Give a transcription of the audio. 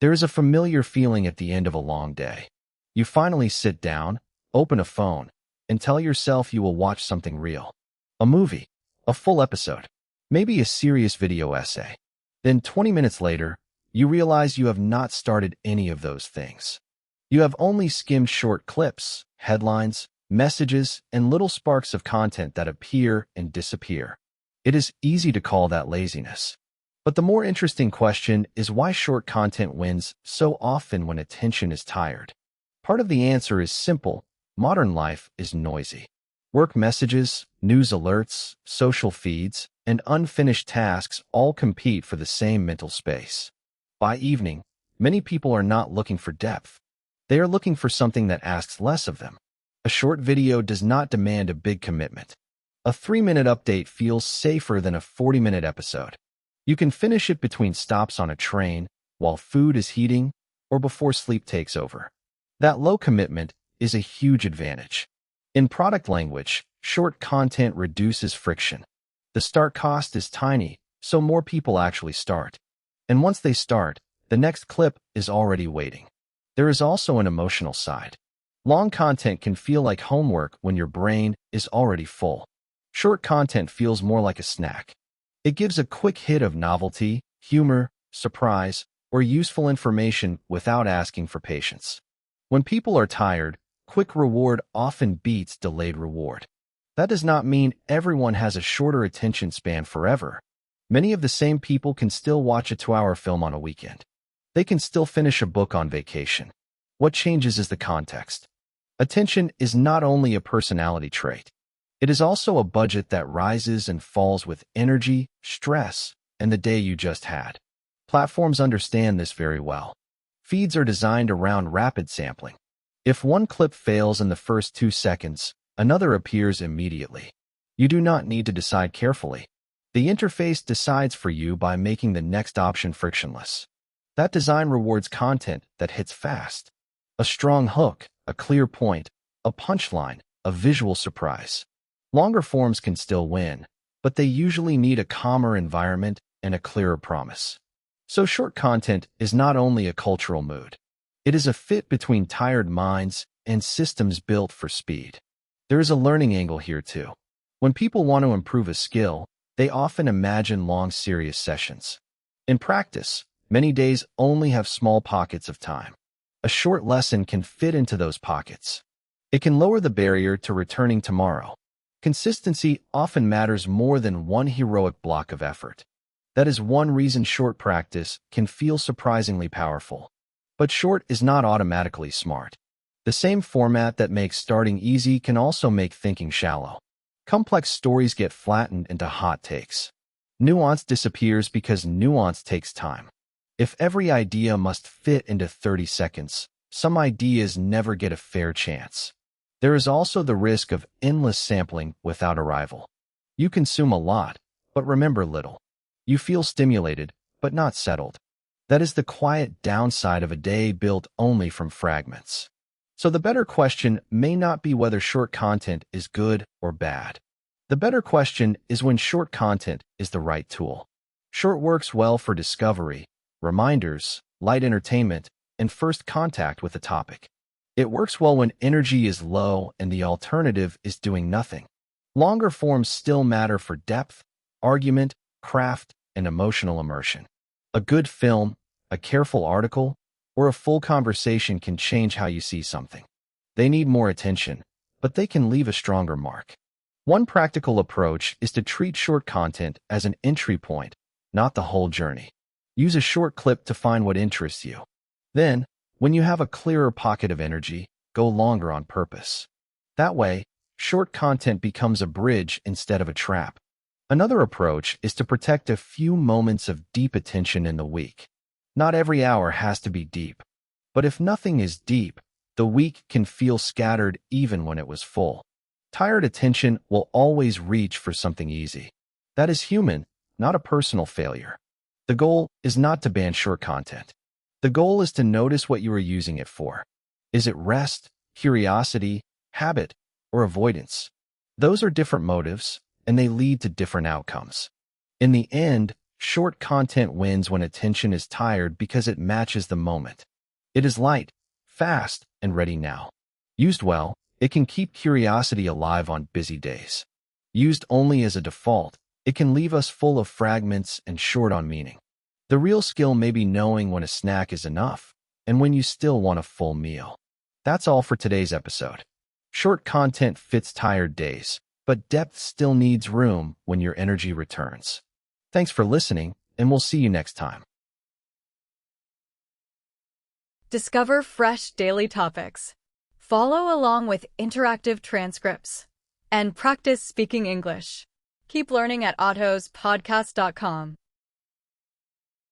There is a familiar feeling at the end of a long day. You finally sit down, open a phone, and tell yourself you will watch something real. A movie, a full episode, maybe a serious video essay. Then 20 minutes later, you realize you have not started any of those things. You have only skimmed short clips, headlines, messages, and little sparks of content that appear and disappear. It is easy to call that laziness. But the more interesting question is why short content wins so often when attention is tired. Part of the answer is simple. Modern life is noisy. Work messages, news alerts, social feeds, and unfinished tasks all compete for the same mental space. By evening, many people are not looking for depth. They are looking for something that asks less of them. A short video does not demand a big commitment. A 3-minute update feels safer than a 40-minute episode. You can finish it between stops on a train, while food is heating, or before sleep takes over. That low commitment is a huge advantage. In product language, short content reduces friction. The start cost is tiny, so more people actually start. And once they start, the next clip is already waiting. There is also an emotional side. Long content can feel like homework when your brain is already full. Short content feels more like a snack. It gives a quick hit of novelty, humor, surprise, or useful information without asking for patience. When people are tired, quick reward often beats delayed reward. That does not mean everyone has a shorter attention span forever. Many of the same people can still watch a 2-hour film on a weekend. They can still finish a book on vacation. What changes is the context. Attention is not only a personality trait. It is also a budget that rises and falls with energy, stress, and the day you just had. Platforms understand this very well. Feeds are designed around rapid sampling. If one clip fails in the first 2 seconds, another appears immediately. You do not need to decide carefully. The interface decides for you by making the next option frictionless. That design rewards content that hits fast. A strong hook, a clear point, a punchline, a visual surprise. Longer forms can still win, but they usually need a calmer environment and a clearer promise. So short content is not only a cultural mood. It is a fit between tired minds and systems built for speed. There is a learning angle here too. When people want to improve a skill, they often imagine long, serious sessions. In practice, many days only have small pockets of time. A short lesson can fit into those pockets. It can lower the barrier to returning tomorrow. Consistency often matters more than one heroic block of effort. That is one reason short practice can feel surprisingly powerful. But short is not automatically smart. The same format that makes starting easy can also make thinking shallow. Complex stories get flattened into hot takes. Nuance disappears because nuance takes time. If every idea must fit into 30 seconds, some ideas never get a fair chance. There is also the risk of endless sampling without arrival. You consume a lot, but remember little. You feel stimulated, but not settled. That is the quiet downside of a day built only from fragments. So the better question may not be whether short content is good or bad. The better question is when short content is the right tool. Short works well for discovery, reminders, light entertainment, and first contact with a topic. It works well when energy is low and the alternative is doing nothing. Longer forms still matter for depth, argument, craft, and emotional immersion. A good film, a careful article, or a full conversation can change how you see something. They need more attention, but they can leave a stronger mark. One practical approach is to treat short content as an entry point, not the whole journey. Use a short clip to find what interests you. Then, when you have a clearer pocket of energy, go longer on purpose. That way, short content becomes a bridge instead of a trap. Another approach is to protect a few moments of deep attention in the week. Not every hour has to be deep. But if nothing is deep, the week can feel scattered even when it was full. Tired attention will always reach for something easy. That is human, not a personal failure. The goal is not to ban short content. The goal is to notice what you are using it for. Is it rest, curiosity, habit, or avoidance? Those are different motives, and they lead to different outcomes. In the end, Short content wins when attention is tired because it matches the moment. It is light, fast, and ready now. Used well, it can keep curiosity alive on busy days. Used only as a default, it can leave us full of fragments and short on meaning. The real skill may be knowing when a snack is enough and when you still want a full meal. That's all for today's episode. Short content fits tired days, but depth still needs room when your energy returns. Thanks for listening, and we'll see you next time. Discover fresh daily topics. Follow along with interactive transcripts and practice speaking English. Keep learning at atozpodcast.com.